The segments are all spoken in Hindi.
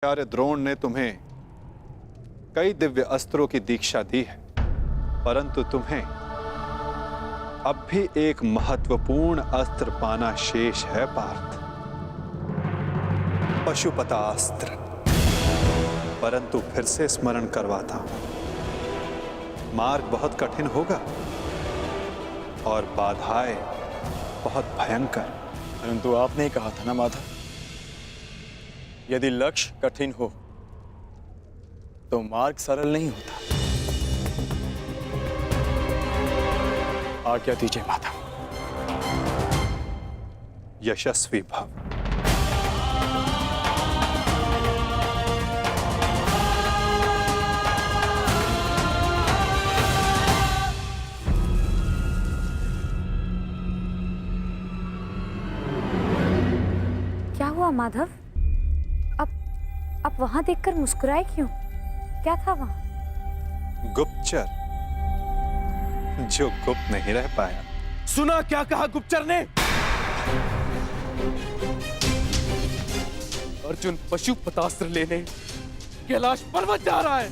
आचार्य द्रोण ने तुम्हें कई दिव्य अस्त्रों की दीक्षा दी है, परंतु तुम्हें अब भी एक महत्वपूर्ण अस्त्र पाना शेष है पार्थ, पशुपतास्त्र। परंतु फिर से स्मरण करवाता हूं, मार्ग बहुत कठिन होगा और बाधाएं बहुत भयंकर। परंतु आपने ही कहा था ना माधव, यदि लक्ष्य कठिन हो तो मार्ग सरल नहीं होता। आज्ञा दीजिए माधव। यशस्वी भव। क्या हुआ माधव? आप वहां देखकर मुस्कुराए क्यों? क्या था वहां? गुप्तचर जो गुप्त नहीं रह पाया। सुना क्या कहा गुप्तचर ने? अर्जुन पशुपतास्त्र लेने कैलाश पर्वत जा रहा है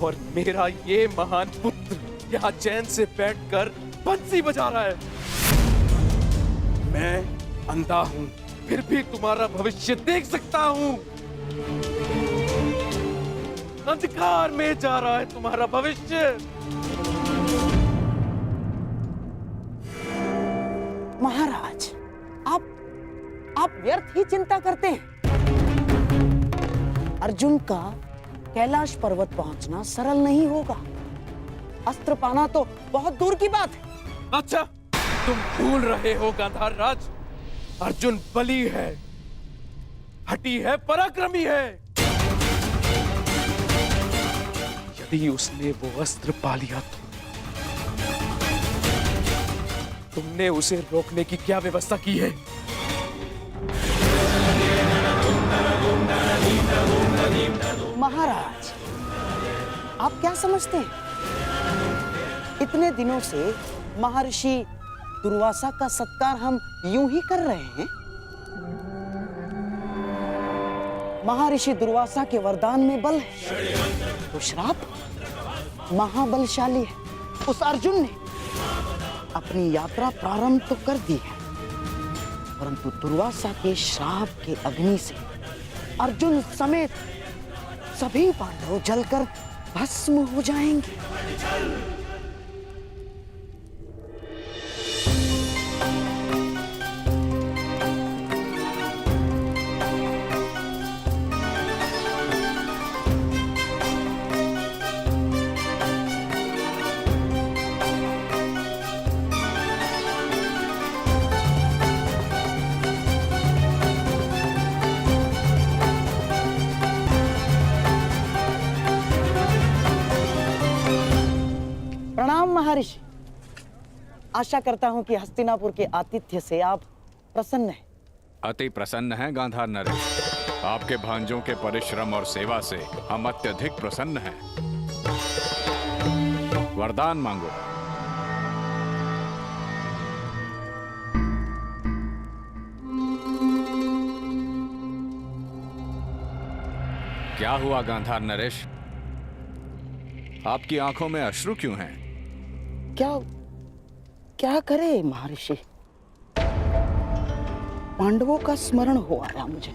और मेरा ये महान पुत्र यहाँ चैन से बैठकर बंसी बजा रहा है। मैं अंधा हूं, फिर भी तुम्हारा भविष्य देख सकता हूं। अंधकार में जा रहा है तुम्हारा भविष्य। महाराज, आप व्यर्थ ही चिंता करते हैं। अर्जुन का कैलाश पर्वत पहुंचना सरल नहीं होगा। अस्त्र पाना तो बहुत दूर की बात है। अच्छा, तुम भूल रहे हो गांधार राज, अर्जुन बली है, हठी है, पराक्रमी है। यदि उसने वो अस्त्र पा लिया तो तुमने उसे रोकने की क्या व्यवस्था की है? महाराज, आप क्या समझते हैं? इतने दिनों से महर्षि दुर्वासा का सत्कार हम यूं ही कर रहे हैं। महर्षि दुर्वासा के वरदान में बल है, तो श्राप महाबलशाली है। उस अर्जुन ने अपनी यात्रा प्रारंभ तो कर दी है, परंतु दुर्वासा के श्राप के अग्नि से अर्जुन समेत सभी पांडव जलकर भस्म हो जाएंगे। प्रणाम महर्षि। आशा करता हूं कि हस्तिनापुर के आतिथ्य से आप प्रसन्न हैं। अति प्रसन्न हैं गांधार नरेश। आपके भांजों के परिश्रम और सेवा से हम अत्यधिक प्रसन्न हैं। वरदान मांगो। क्या हुआ गांधार नरेश? आपकी आंखों में अश्रु क्यों हैं? क्या करे महर्षि, पांडवों का स्मरण हो आया मुझे।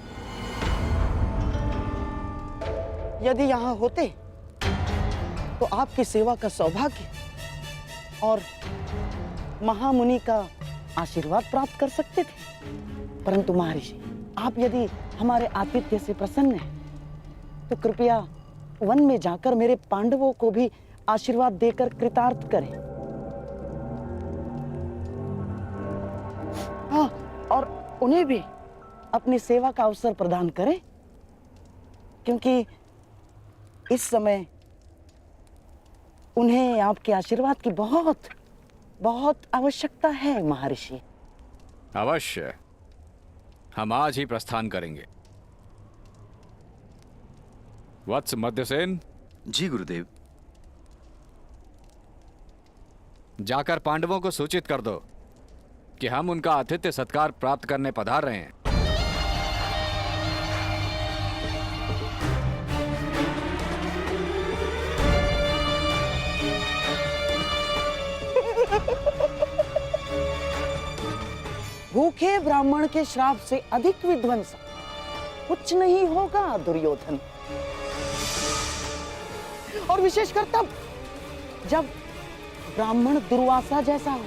यदि यहां होते तो आपकी सेवा का सौभाग्य और महामुनि का आशीर्वाद प्राप्त कर सकते थे। परंतु महर्षि, आप यदि हमारे आतिथ्य से प्रसन्न हैं तो कृपया वन में जाकर मेरे पांडवों को भी आशीर्वाद देकर कृतार्थ करें। हाँ, और उन्हें भी अपनी सेवा का अवसर प्रदान करें, क्योंकि इस समय उन्हें आपके आशीर्वाद की बहुत बहुत आवश्यकता है महर्षि। अवश्य, हम आज ही प्रस्थान करेंगे। वत्स मध्यसेन। जी गुरुदेव। जाकर पांडवों को सूचित कर दो कि हम उनका आतिथ्य सत्कार प्राप्त करने पधार रहे हैं। भूखे ब्राह्मण के श्राप से अधिक विध्वंस कुछ नहीं होगा दुर्योधन। और विशेषकर तब जब ब्राह्मण दुर्वासा जैसा हो,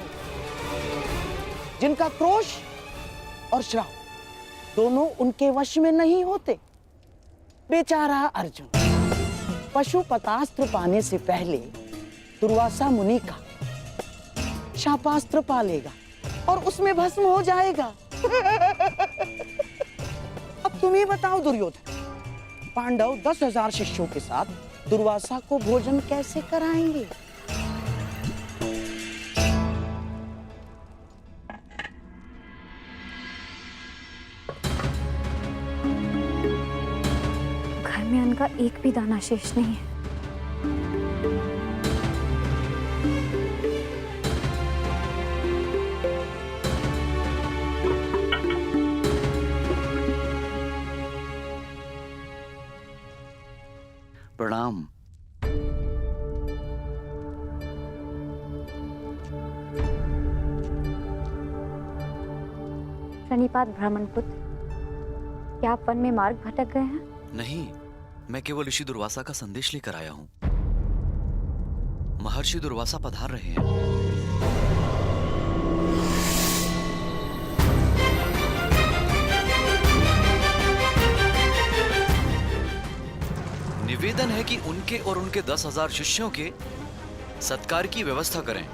जिनका क्रोश और श्राप दोनों उनके वश में नहीं होते। बेचारा अर्जुन पशुपतास्त्र पाने से पहले दुर्वासा मुनि का शापास्त्र पा लेगा और उसमें भस्म हो जाएगा। अब तुम ही बताओ दुर्योधन, पांडव 10,000 शिष्यों के साथ दुर्वासा को भोजन कैसे कराएंगे? घर में अन्न का एक भी दाना शेष नहीं है। प्रणाम। प्रणिपात ब्राह्मण पुत्र, क्या आप वन में मार्ग भटक गए हैं? नहीं, मैं केवल ऋषि दुर्वासा का संदेश लेकर आया हूं। महर्षि दुर्वासा पधार रहे हैं। निवेदन है कि उनके और उनके 10,000 शिष्यों के सत्कार की व्यवस्था करें।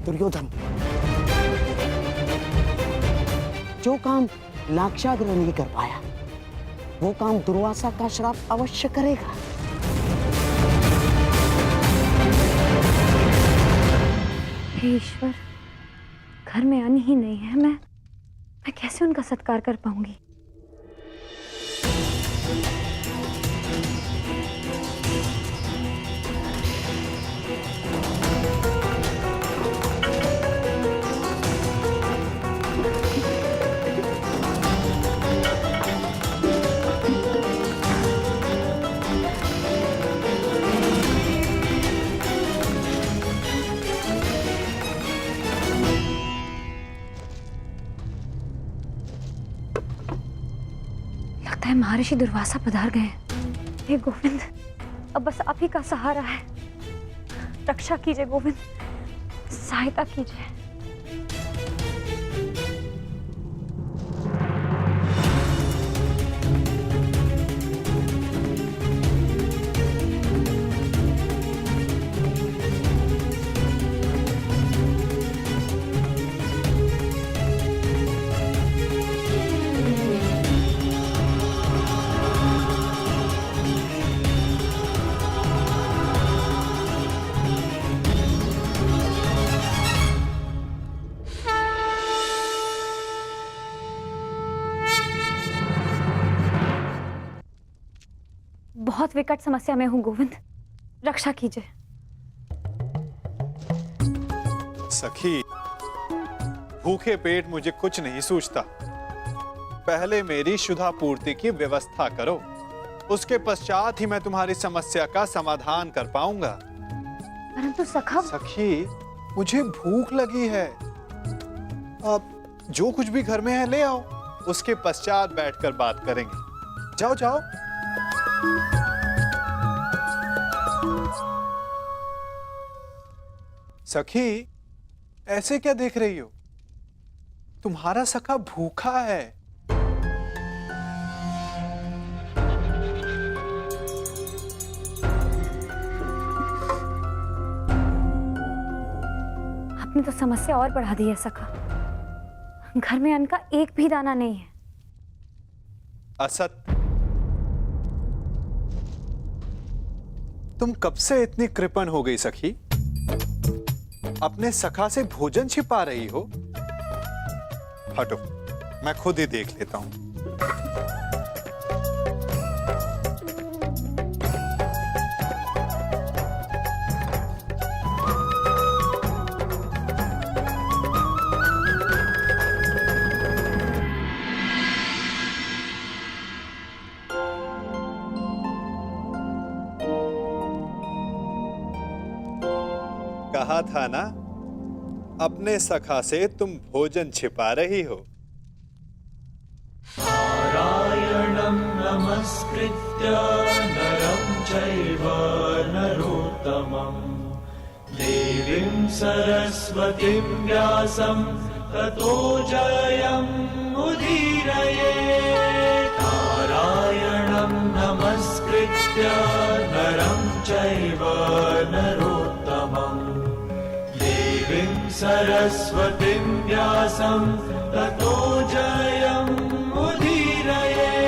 दुर्योधन, जो काम लाक्षागृह नहीं कर पाया, वो काम दुर्वासा का श्राप अवश्य करेगा। हे ईश्वर, घर में अन्न ही नहीं है। मैं कैसे उनका सत्कार कर पाऊंगी? महर्षि दुर्वासा पधार गए हैं। हे गोविंद, अब बस आप ही का सहारा है। रक्षा कीजिए गोविंद, सहायता कीजिए। बहुत विकट समस्या में हूं गोविंद, रक्षा कीजिए। सखी, भूखे पेट मुझे कुछ नहीं सूझता। पहले मेरी क्षुधा पूर्ति की व्यवस्था करो, उसके पश्चात ही मैं तुम्हारी समस्या का समाधान कर पाऊंगा। परंतु सखा। सखी, मुझे भूख लगी है। अब जो कुछ भी घर में है ले आओ, उसके पश्चात बैठकर बात करेंगे। जाओ जाओ। सखी, ऐसे क्या देख रही हो? तुम्हारा सखा भूखा है। आपने तो समस्या और बढ़ा दी है सखा। घर में अन्न का एक भी दाना नहीं है। असत, तुम कब से इतनी कृपण हो गई सखी? अपने सखा से भोजन छिपा रही हो? हटो, मैं खुद ही देख लेता हूं। कहा था ना, अपने सखा से तुम भोजन छिपा रही हो। नारायणं नमस्कृत्य नरं चैव नरोत्तमं देवीं सरस्वतीं व्यासं ततो जयम् उदीरयेत्। नारायणं नमस्कृत्य नरं चैव नरोत्तमं देवीं सरस्वतीं व्यासं ततो जयम् उदीरयेत्।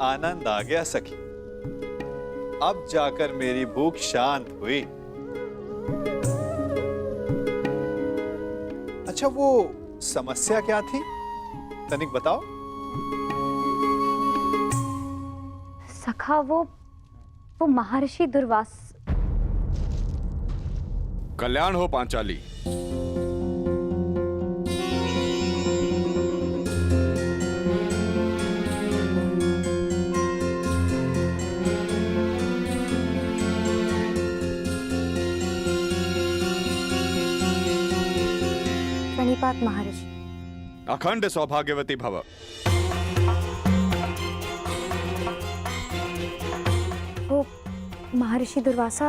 आनंद आ गया सखी, अब जाकर मेरी भूख शांत हुई। अच्छा, वो समस्या क्या थी, तनिक बताओ। सखा, वो महर्षि दुर्वास। कल्याण हो पांचाली। प्रणिपात महर्षि। अखंड सौभाग्यवती भव। वो महर्षि दुर्वासा,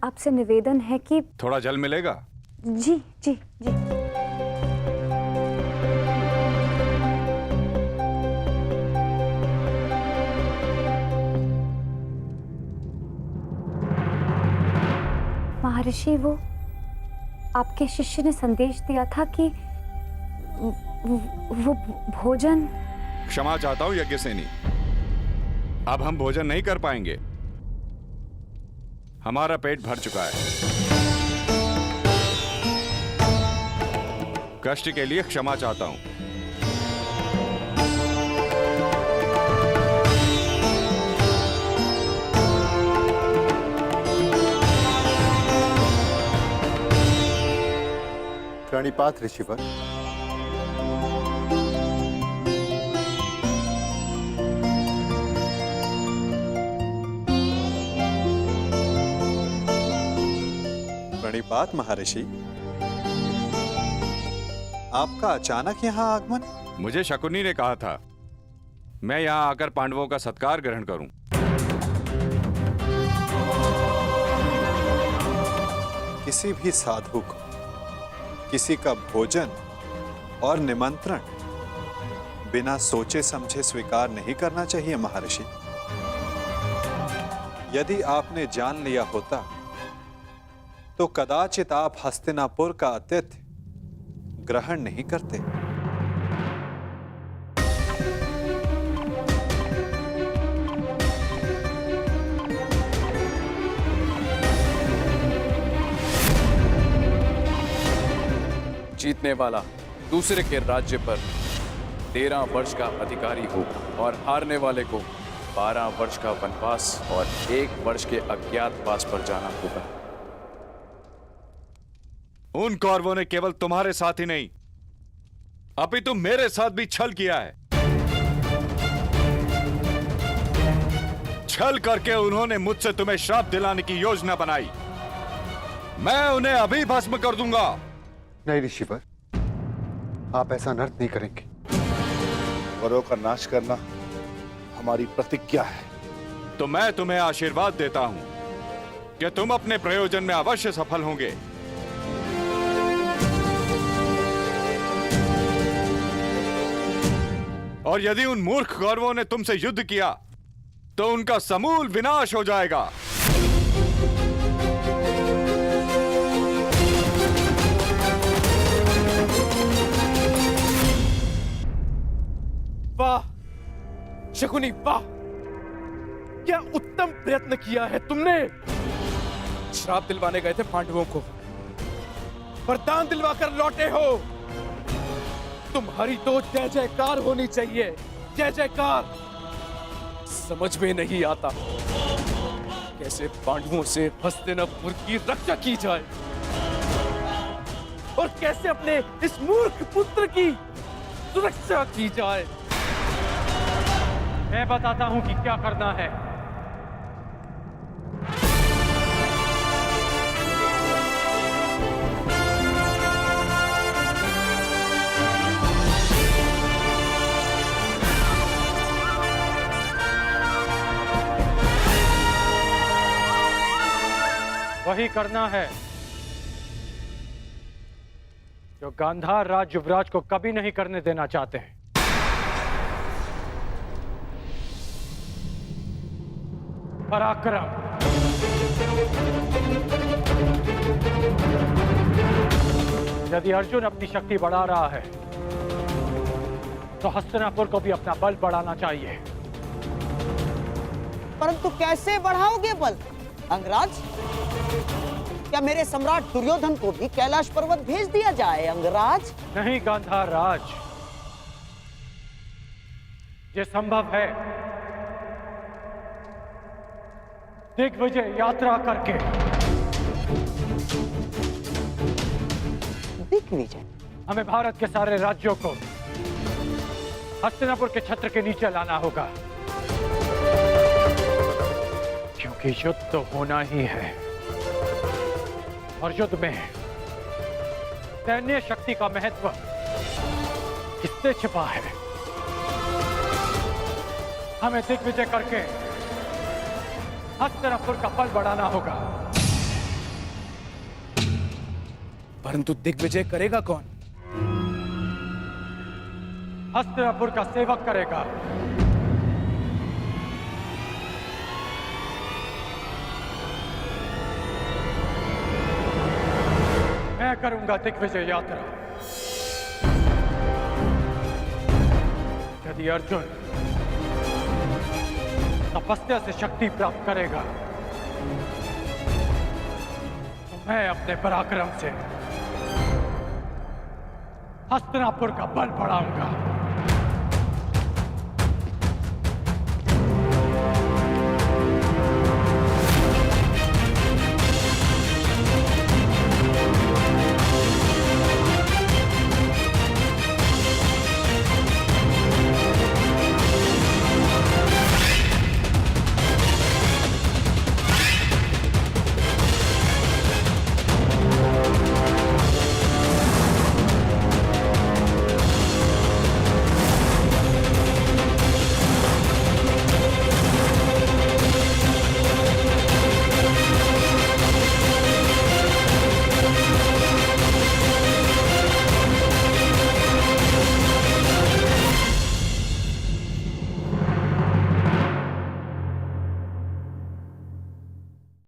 आपसे निवेदन है कि थोड़ा जल मिलेगा? जी जी जी। महर्षि, वो आपके शिष्य ने संदेश दिया था कि वो भोजन। क्षमा चाहता हूं यज्ञसेनी, अब हम भोजन नहीं कर पाएंगे। हमारा पेट भर चुका है। कष्ट के लिए क्षमा चाहता हूं। प्रणिपात ऋषिवर। प्रणिपात महर्षि, आपका अचानक यहाँ आगमन? मुझे शकुनी ने कहा था मैं यहाँ आकर पांडवों का सत्कार ग्रहण करूं। किसी भी साधु को किसी का भोजन और निमंत्रण बिना सोचे समझे स्वीकार नहीं करना चाहिए महर्षि। यदि आपने जान लिया होता तो कदाचित आप हस्तिनापुर का आतिथ्य ग्रहण नहीं करते। जीतने वाला दूसरे के राज्य पर 13 वर्ष का अधिकारी हो और हारने वाले को 12 वर्ष का वनवास और 1 वर्ष के अज्ञातवास पर जाना होगा। उन कौरवों ने केवल तुम्हारे साथ ही नहीं, अपितु मेरे साथ भी छल किया है। छल करके उन्होंने मुझसे तुम्हें श्राप दिलाने की योजना बनाई। मैं उन्हें अभी भस्म कर दूंगा। नहीं ऋषिवर, आप ऐसा अनर्थ नहीं करेंगे। वरों का नाश करना हमारी प्रतिज्ञा है। तो मैं तुम्हें आशीर्वाद देता हूं कि तुम अपने प्रयोजन में अवश्य सफल होंगे। और यदि उन मूर्ख कौरवों ने तुमसे युद्ध किया तो उनका समूल विनाश हो जाएगा। वाह शकुनी, वाह! क्या उत्तम प्रयत्न किया है तुमने। श्राप दिलवाने गए थे पांडवों को, वरदान दिलवाकर लौटे हो। तुम्हारी तो जय जयकार होनी चाहिए, जय जयकार। समझ में नहीं आता कैसे पांडवों से हस्तिनापुर की रक्षा की जाए और कैसे अपने इस मूर्ख पुत्र की सुरक्षा की जाए। मैं बताता हूं कि क्या करना है। वही करना है जो गांधार राज युवराज को कभी नहीं करने देना चाहते हैं। पराक्रम। यदि अर्जुन अपनी शक्ति बढ़ा रहा है तो हस्तिनापुर को भी अपना बल बढ़ाना चाहिए। परंतु कैसे बढ़ाओगे बल अंगराज? क्या मेरे सम्राट दुर्योधन को भी कैलाश पर्वत भेज दिया जाए अंगराज? नहीं गांधार राज, ये संभव है दिग्विजय यात्रा करके। दिग्विजय? हमें भारत के सारे राज्यों को हस्तिनापुर के छत्र के नीचे लाना होगा, क्योंकि युद्ध तो होना ही है और युद्ध में सैन्य शक्ति का महत्व किससे छिपा है। हमें दिग्विजय करके हस्तिनापुर का बल बढ़ाना होगा। परंतु दिग्विजय करेगा कौन? हस्तिनापुर का सेवक करेगा। मैं करूंगा दिग्विजय यात्रा। यदि अर्जुन तपस्या से शक्ति प्राप्त करेगा तो मैं अपने पराक्रम से हस्तिनापुर का बल बढ़ाऊंगा।